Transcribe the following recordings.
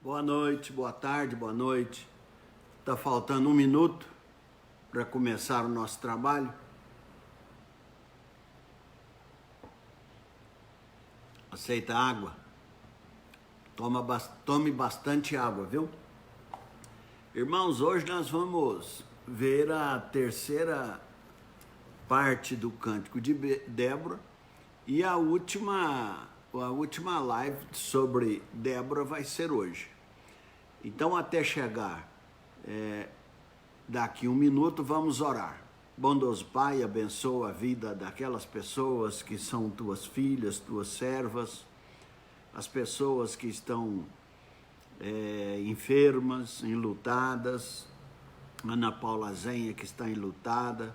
Boa noite, boa tarde, boa noite. Está faltando 1 minuto para começar o nosso trabalho. Aceita água? Tome bastante água, viu? Irmãos, hoje nós vamos ver a terceira parte do Cântico de Débora e a última live sobre Débora vai ser hoje. Então, até chegar daqui 1 minuto, vamos orar. Bondoso Pai, abençoa a vida daquelas pessoas que são tuas filhas, tuas servas, as pessoas que estão enfermas, enlutadas, Ana Paula Zenha que está enlutada,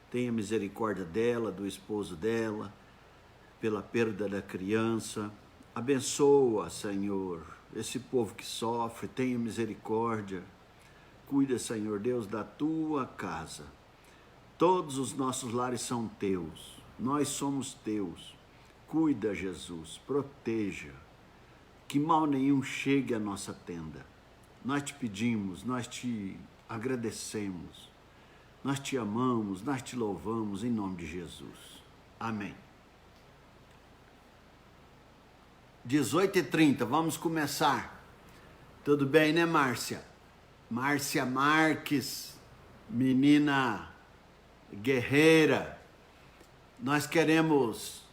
tenha misericórdia dela, do esposo dela, pela perda da criança. Abençoa, Senhor, esse povo que sofre, tenha misericórdia. Cuida, Senhor Deus, da tua casa. Todos os nossos lares são teus, nós somos teus. Cuida, Jesus, proteja, que mal nenhum chegue à nossa tenda. Nós te pedimos, nós te agradecemos, nós te amamos, nós te louvamos em nome de Jesus. Amém. 18h30, vamos começar. Tudo bem, né, Márcia? Márcia Marques, menina guerreira. Nós queremos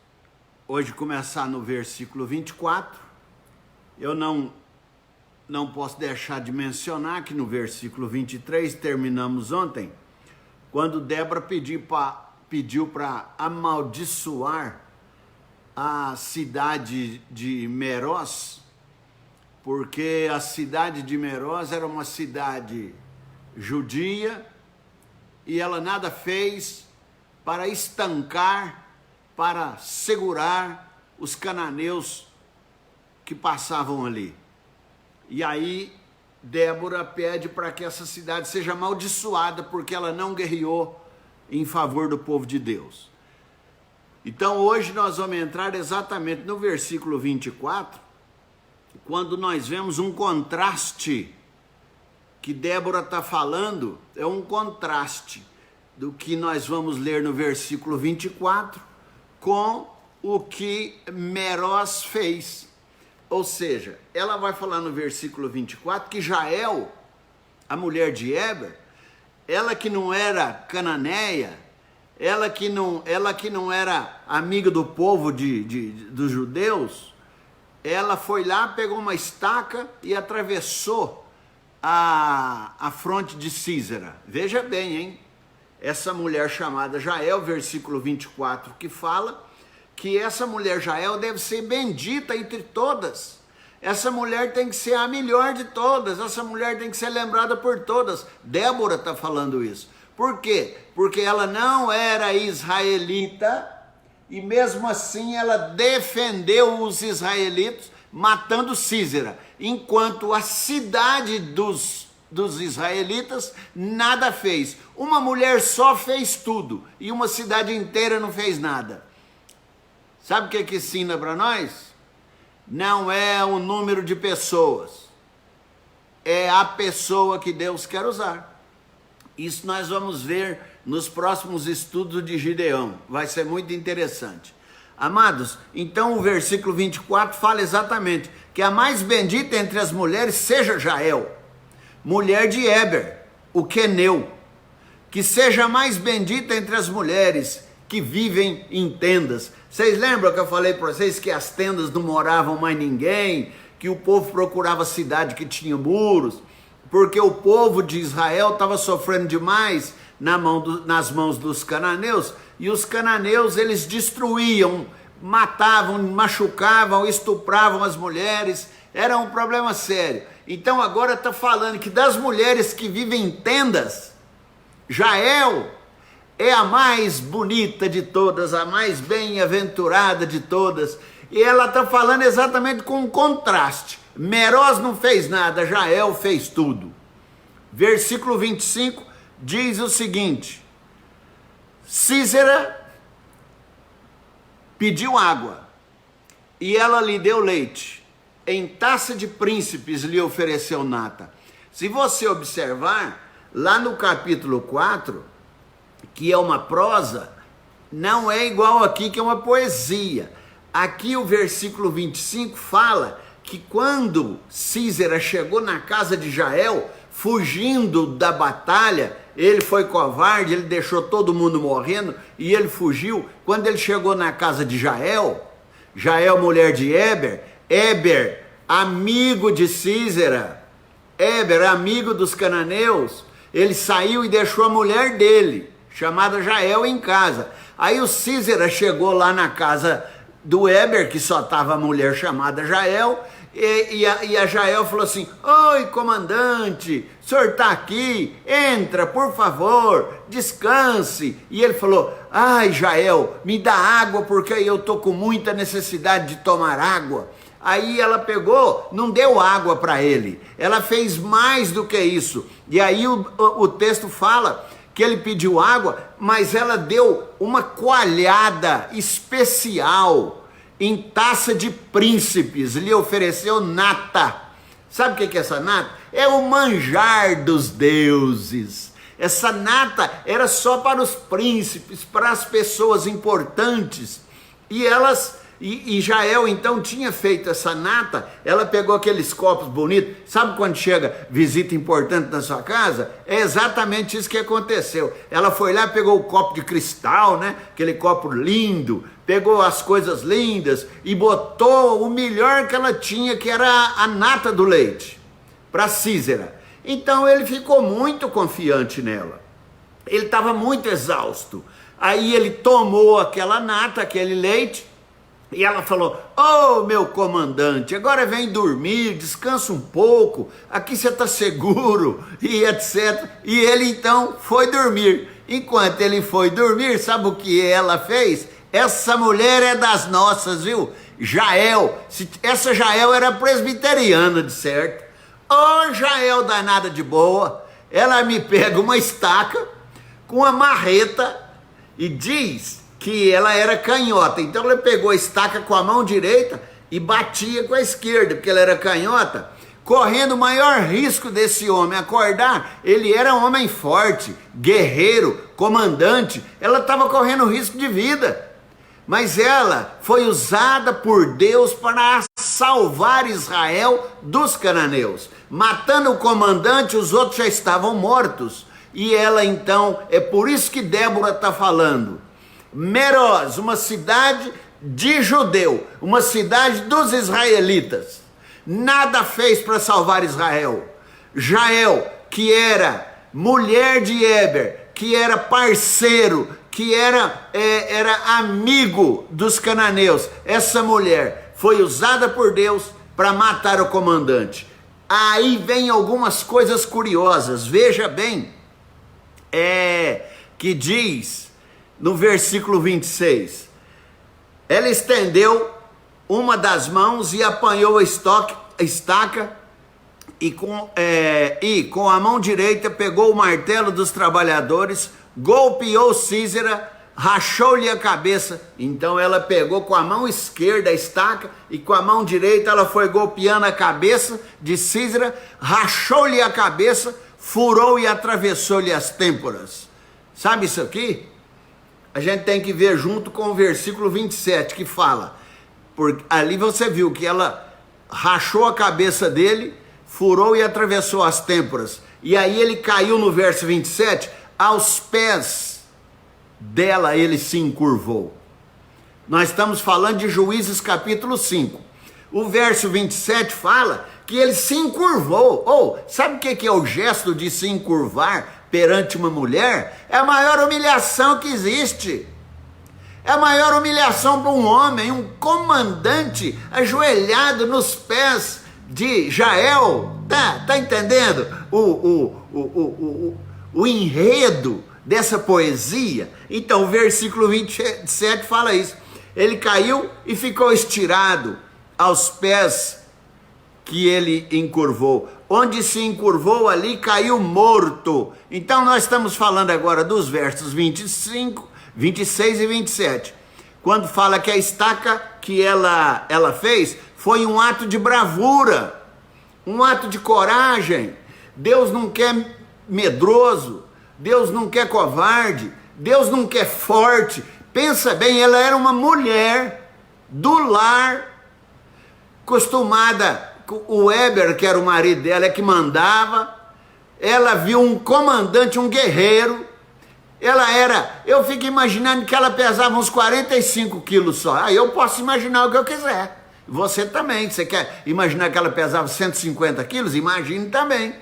hoje começar no versículo 24. Eu não posso deixar de mencionar que no versículo 23, terminamos ontem, quando Débora pediu para amaldiçoar a cidade de Meroz, porque a cidade de Meroz era uma cidade judia e ela nada fez para estancar, para segurar os cananeus que passavam ali. E aí Débora pede para que essa cidade seja amaldiçoada porque ela não guerreou em favor do povo de Deus. Então hoje nós vamos entrar exatamente no versículo 24, quando nós vemos um contraste que Débora está falando, é um contraste do que nós vamos ler no versículo 24 com o que Meroz fez. Ou seja, ela vai falar no versículo 24 que Jael, a mulher de Heber, ela que não era cananeia, ela que não era amiga do povo dos judeus, ela foi lá, pegou uma estaca e atravessou a fronte de Sísera. Veja bem, hein? Essa mulher chamada Jael, versículo 24, que fala que essa mulher Jael deve ser bendita entre todas. Essa mulher tem que ser a melhor de todas, essa mulher tem que ser lembrada por todas. Débora está falando isso. Por quê? Porque ela não era israelita e mesmo assim ela defendeu os israelitas matando Sísera, enquanto a cidade dos israelitas nada fez. Uma mulher só fez tudo e uma cidade inteira não fez nada. Sabe o que ensina para nós? Não é o número de pessoas, é a pessoa que Deus quer usar. Isso nós vamos ver nos próximos estudos de Gideão, vai ser muito interessante. Amados, então o versículo 24 fala exatamente que a mais bendita entre as mulheres seja Jael, mulher de Heber, o queneu, que seja a mais bendita entre as mulheres que vivem em tendas. Vocês lembram que eu falei para vocês que as tendas não moravam mais ninguém, que o povo procurava cidade que tinha muros, porque o povo de Israel estava sofrendo demais nas mãos dos cananeus, e os cananeus eles destruíam, matavam, machucavam, estupravam as mulheres, era um problema sério. Então agora está falando que das mulheres que vivem em tendas, Jael é a mais bonita de todas, a mais bem-aventurada de todas, e ela está falando exatamente com um contraste. Meroz não fez nada, Jael fez tudo. Versículo 25 diz o seguinte: Sísera pediu água e ela lhe deu leite. em taça de príncipes lhe ofereceu nata. Se você observar, lá no capítulo 4, que é uma prosa, não é igual aqui que é uma poesia. Aqui o versículo 25 fala que quando Sísera chegou na casa de Jael, fugindo da batalha, ele foi covarde, ele deixou todo mundo morrendo e ele fugiu. Quando ele chegou na casa de Jael, mulher de Eber, amigo de Sísera, Eber, amigo dos cananeus, ele saiu e deixou a mulher dele, chamada Jael, em casa. Aí o Sísera chegou lá na casa do Eber, que só estava a mulher chamada Jael, e a Jael falou assim: oi, comandante, o senhor está aqui, entra, por favor, descanse. E ele falou: ai, Jael, me dá água, porque eu estou com muita necessidade de tomar água. Aí ela pegou, não deu água para ele, ela fez mais do que isso. E aí o texto fala que ele pediu água, mas ela deu uma coalhada especial em taça de príncipes, lhe ofereceu nata. Sabe o que é essa nata? É o manjar dos deuses. Essa nata era só para os príncipes, para as pessoas importantes. E Jael então tinha feito essa nata. Ela pegou aqueles copos bonitos. Sabe quando chega visita importante na sua casa? É exatamente isso que aconteceu. Ela foi lá, pegou o copo de cristal, né? Aquele copo lindo, pegou as coisas lindas e botou o melhor que ela tinha, que era a nata do leite, para Sísera. Então ele ficou muito confiante nela. Ele estava muito exausto. Aí ele tomou aquela nata, aquele leite, e ela falou: oh, meu comandante, agora vem dormir, descansa um pouco, aqui você está seguro, e etc. E ele então foi dormir. Enquanto ele foi dormir, sabe o que ela fez? Essa mulher é das nossas, viu? Jael, essa Jael era presbiteriana, de certo. Ô, Jael danada de boa, ela me pega uma estaca com uma marreta e diz que ela era canhota. Então ela pegou a estaca com a mão direita e batia com a esquerda, porque ela era canhota, correndo o maior risco desse homem acordar. Ele era um homem forte, guerreiro, comandante, ela estava correndo risco de vida. Mas ela foi usada por Deus para salvar Israel dos cananeus. Matando o comandante, os outros já estavam mortos. E ela então, é por isso que Débora está falando. Meroz, uma cidade de judeu, uma cidade dos israelitas, nada fez para salvar Israel. Jael, que era mulher de Eber, que era parceiro, que era amigo dos cananeus, essa mulher foi usada por Deus para matar o comandante. Aí vem algumas coisas curiosas, veja bem, que diz no versículo 26, ela estendeu uma das mãos e apanhou a estaca, e com a mão direita pegou o martelo dos trabalhadores, golpeou Sísera, rachou-lhe a cabeça. Então ela pegou com a mão esquerda a estaca e com a mão direita ela foi golpeando a cabeça de Sísera, rachou-lhe a cabeça, furou e atravessou-lhe as têmporas. Sabe isso aqui? A gente tem que ver junto com o versículo 27 que fala, porque ali você viu que ela rachou a cabeça dele, furou e atravessou as têmporas. E aí ele caiu no verso 27, aos pés dela ele se encurvou. Nós estamos falando de Juízes capítulo 5. O verso 27 fala que ele se encurvou. Sabe o que é o gesto de se encurvar perante uma mulher? É a maior humilhação que existe. É a maior humilhação para um homem, um comandante ajoelhado nos pés de Jael. Tá entendendo o enredo dessa poesia? Então o versículo 27 fala isso. Ele caiu e ficou estirado aos pés que ele encurvou. Onde se encurvou, ali caiu morto. Então nós estamos falando agora dos versos 25, 26 e 27. Quando fala que a estaca que ela fez foi um ato de bravura, um ato de coragem. Deus não quer medroso, Deus não quer covarde, Deus não quer forte. Pensa bem, ela era uma mulher do lar, acostumada, o Weber, que era o marido dela, é que mandava. Ela viu um comandante, um guerreiro. Eu fico imaginando que ela pesava uns 45 quilos só. Aí eu posso imaginar o que eu quiser. Você também, você quer imaginar que ela pesava 150 quilos? Imagine também.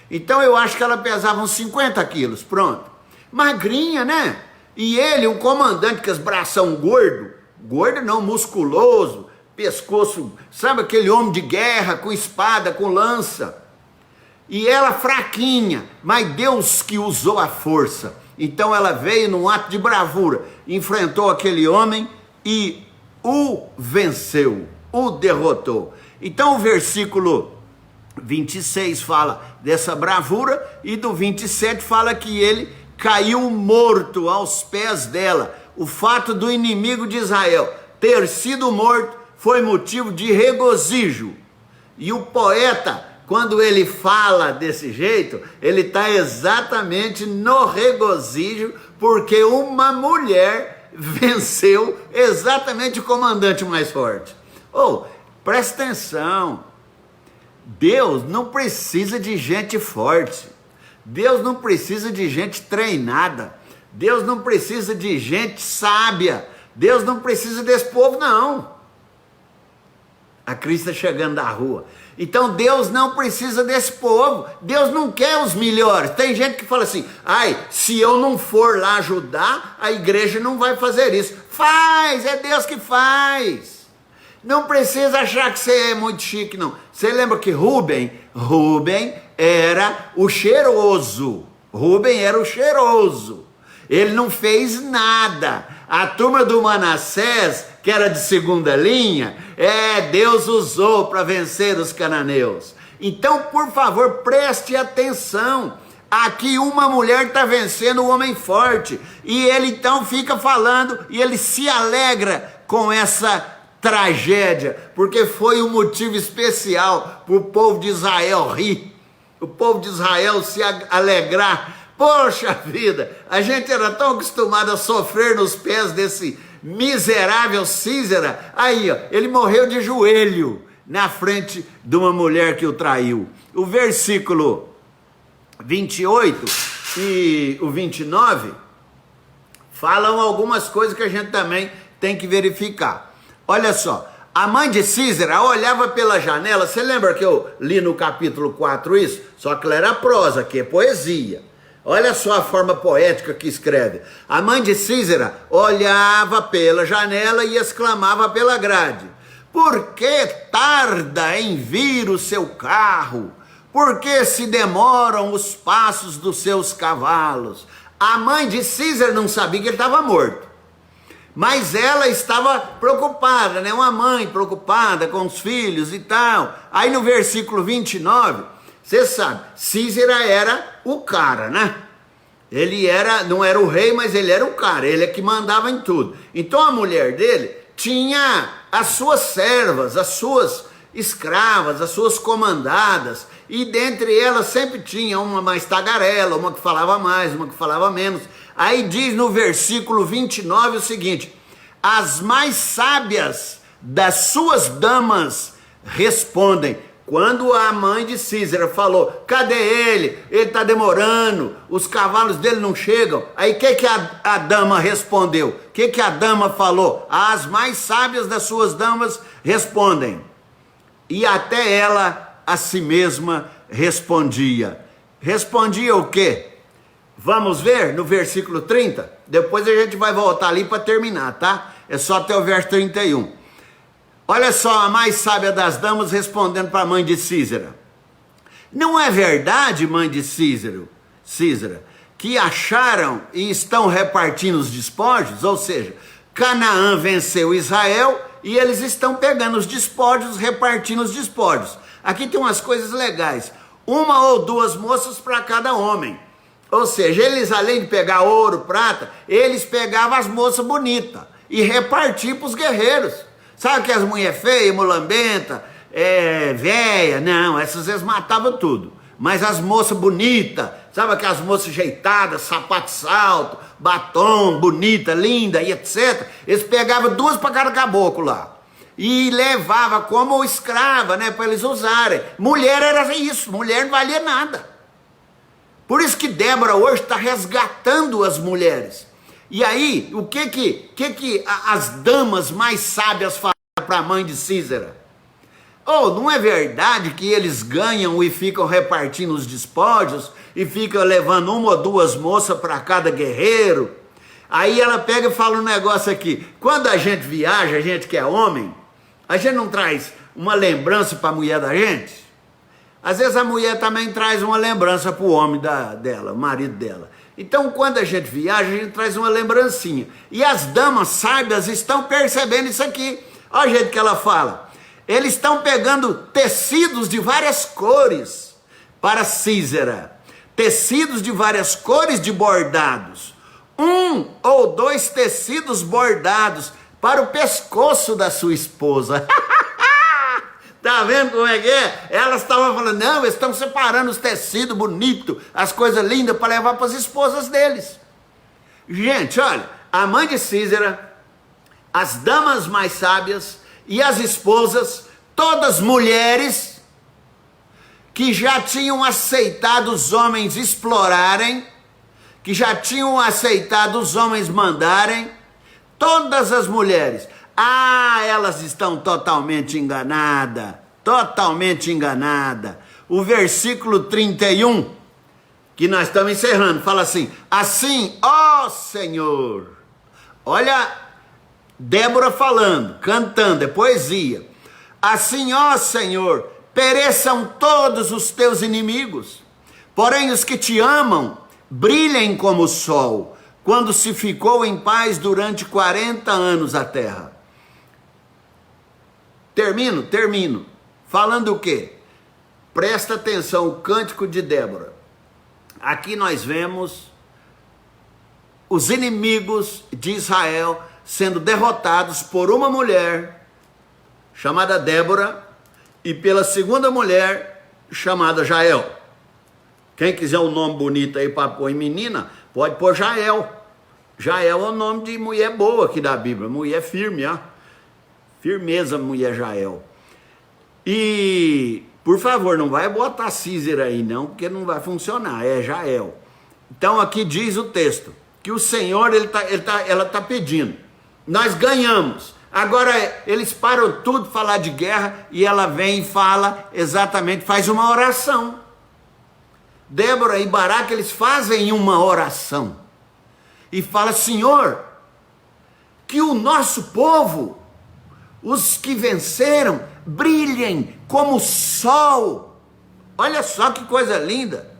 Então eu acho que ela pesava uns 50 quilos, pronto. Magrinha, né? E ele, um comandante com os bração gordo não, musculoso, pescoço, sabe aquele homem de guerra, com espada, com lança. E ela fraquinha, mas Deus que usou a força. Então ela veio num ato de bravura, enfrentou aquele homem e o venceu, o derrotou. Então o versículo 26 fala dessa bravura e do 27 fala que ele caiu morto aos pés dela. O fato do inimigo de Israel ter sido morto foi motivo de regozijo. E o poeta, quando ele fala desse jeito, ele está exatamente no regozijo, porque uma mulher venceu exatamente o comandante mais forte. Presta atenção, Deus não precisa de gente forte, Deus não precisa de gente treinada, Deus não precisa de gente sábia, Deus não precisa desse povo não. A Cris está chegando da rua. Então Deus não precisa desse povo, Deus não quer os melhores. Tem gente que fala assim, se eu não for lá ajudar, a igreja não vai fazer isso. Faz, é Deus que faz. Não precisa achar que você é muito chique, não. Você lembra que Rubem era o cheiroso. Rubem era o cheiroso. Ele não fez nada. A turma do Manassés, que era de segunda linha, Deus usou para vencer os cananeus. Então, por favor, preste atenção. Aqui uma mulher está vencendo um homem forte. E ele então fica falando, e ele se alegra com essa tragédia, porque foi um motivo especial para o povo de Israel rir, o povo de Israel se alegrar. Poxa vida, a gente era tão acostumado a sofrer nos pés desse miserável Sísera. Aí, ele morreu de joelho na frente de uma mulher que o traiu. O versículo 28 e o 29 falam algumas coisas que a gente também tem que verificar. Olha só, a mãe de Sísera olhava pela janela. Você lembra que eu li no capítulo 4 isso? Só que ela era prosa, que é poesia. Olha só a forma poética que escreve. A mãe de Sísera olhava pela janela e exclamava pela grade: por que tarda em vir o seu carro? Por que se demoram os passos dos seus cavalos? A mãe de Sísera não sabia que ele estava morto, mas ela estava preocupada, né? Uma mãe preocupada com os filhos e tal. Aí no versículo 29... você sabe, Sísera era o cara, né? Ele não era o rei, mas ele era o cara, ele é que mandava em tudo. Então a mulher dele tinha as suas servas, as suas escravas, as suas comandadas, e dentre elas sempre tinha uma mais tagarela, uma que falava mais, uma que falava menos. Aí diz no versículo 29 o seguinte: as mais sábias das suas damas respondem. Quando a mãe de Sísera falou: cadê ele? Ele está demorando, os cavalos dele não chegam. Aí o que a dama respondeu? O que a dama falou? As mais sábias das suas damas respondem. E até ela a si mesma respondia. Respondia o quê? Vamos ver no versículo 30? Depois a gente vai voltar ali para terminar, tá? É só até o verso 31. Olha só, a mais sábia das damas respondendo para a mãe de Sísera: não é verdade, mãe de Sísera, que acharam e estão repartindo os despojos? Ou seja, Canaã venceu Israel e eles estão pegando os despojos, repartindo os despojos. Aqui tem umas coisas legais: uma ou duas moças para cada homem. Ou seja, eles, além de pegar ouro, prata, eles pegavam as moças bonitas e repartiam para os guerreiros. Sabe que as mulheres feias, mulambenta, véia, não, essas eles matavam tudo. Mas as moças bonitas, sabe aquelas moças ajeitadas, sapato de salto, batom, bonita, linda e etc. Eles pegavam 2 para cada caboclo lá. E levava como escrava, né, para eles usarem. Mulher era isso, mulher não valia nada. Por isso que Débora hoje está resgatando as mulheres. E aí, o que as damas mais sábias falaram para a mãe de Císera? Oh, não é verdade que eles ganham e ficam repartindo os despojos e ficam levando 1 ou 2 moças para cada guerreiro? Aí ela pega e fala um negócio aqui. Quando a gente viaja, a gente que é homem, a gente não traz uma lembrança para a mulher da gente? Às vezes a mulher também traz uma lembrança para o homem dela, o marido dela. Então, quando a gente viaja, a gente traz uma lembrancinha. E as damas sábias estão percebendo isso aqui. Olha o jeito que ela fala. Eles estão pegando tecidos de várias cores para Císera. Tecidos de várias cores de bordados. 1 ou 2 tecidos bordados para o pescoço da sua esposa. Tá vendo como é que é? Elas estavam falando, não, eles estão separando os tecidos bonitos, as coisas lindas para levar para as esposas deles. Gente, olha, a mãe de Císera, as damas mais sábias e as esposas, todas mulheres que já tinham aceitado os homens explorarem, que já tinham aceitado os homens mandarem, todas as mulheres. Ah, elas estão totalmente enganadas, totalmente enganadas. O versículo 31, que nós estamos encerrando, fala assim, assim, ó Senhor, olha Débora falando, cantando, é poesia. Assim, ó Senhor, pereçam todos os teus inimigos, porém os que te amam brilhem como o sol, quando se ficou em paz durante 40 anos a terra. Termino. Falando o quê? Presta atenção, o cântico de Débora. Aqui nós vemos os inimigos de Israel sendo derrotados por uma mulher chamada Débora e pela segunda mulher chamada Jael. Quem quiser um nome bonito aí para pôr em menina, pode pôr Jael. Jael é o nome de mulher boa aqui da Bíblia, mulher firme, ó. Firmeza, mulher Jael. E, por favor, não vai botar Císera aí não, porque não vai funcionar, é Jael. Então aqui diz o texto, que o Senhor, ela está pedindo. Nós ganhamos. Agora eles param tudo de falar de guerra e ela vem e fala exatamente, faz uma oração. Débora e Baraque, eles fazem uma oração. E fala, Senhor, que o nosso povo, os que venceram, brilhem como o sol. Olha só que coisa linda.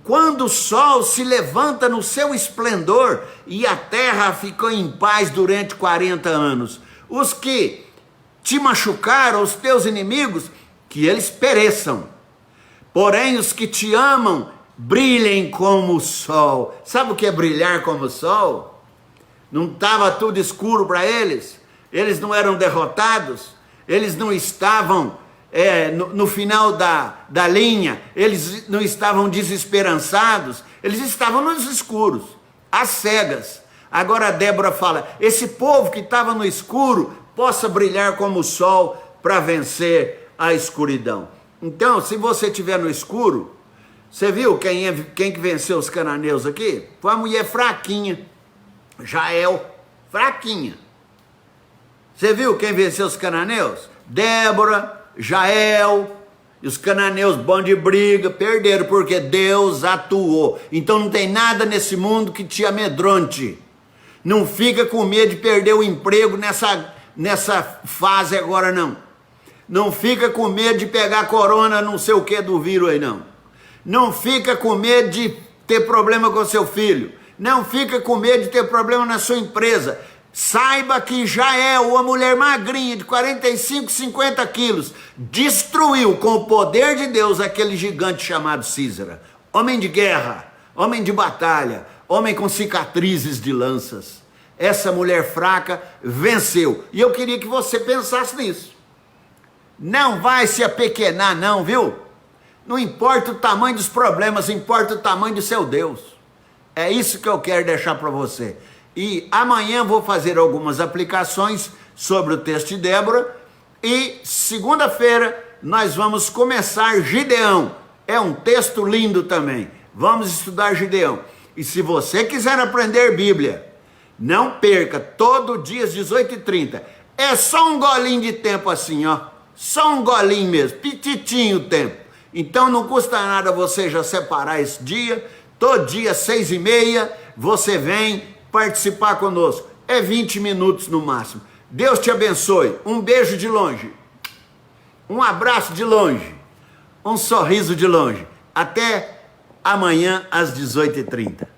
Quando o sol se levanta no seu esplendor e a terra ficou em paz durante 40 anos. Os que te machucaram, os teus inimigos, que eles pereçam. Porém, os que te amam, brilhem como o sol. Sabe o que é brilhar como o sol? Não estava tudo escuro para eles? Eles não eram derrotados? Eles não estavam no final da linha? Eles não estavam desesperançados? Eles estavam nos escuros, às cegas. Agora a Débora fala, esse povo que estava no escuro, possa brilhar como o sol para vencer a escuridão. Então, se você estiver no escuro, você viu quem que venceu os cananeus aqui? Foi uma mulher fraquinha, Jael, fraquinha. Você viu quem venceu os cananeus? Débora, Jael, e os cananeus bons de briga, perderam porque Deus atuou. Então não tem nada nesse mundo que te amedronte. Não fica com medo de perder o emprego nessa fase agora não. Não fica com medo de pegar corona não sei o que do vírus aí não. Não fica com medo de ter problema com seu filho. Não fica com medo de ter problema na sua empresa. Saiba que Jael, uma mulher magrinha de 45, 50 quilos, destruiu com o poder de Deus aquele gigante chamado Císera. Homem de guerra, homem de batalha, homem com cicatrizes de lanças. essa mulher fraca venceu. E eu queria que você pensasse nisso. Não vai se apequenar não, viu? Não importa o tamanho dos problemas, importa o tamanho do seu Deus. É isso que eu quero deixar para você. E amanhã vou fazer algumas aplicações sobre o texto de Débora. E segunda-feira nós vamos começar Gideão. É um texto lindo também. Vamos estudar Gideão. E se você quiser aprender Bíblia, não perca, todo dia às 18h30. É só um golinho de tempo assim, ó. Só um golinho mesmo, pititinho o tempo. Então não custa nada você já separar esse dia. Todo dia, 6h30, você vem participar conosco. É 20 minutos no máximo. Deus te abençoe. Um beijo de longe. Um abraço de longe. Um sorriso de longe. Até amanhã às 18h30.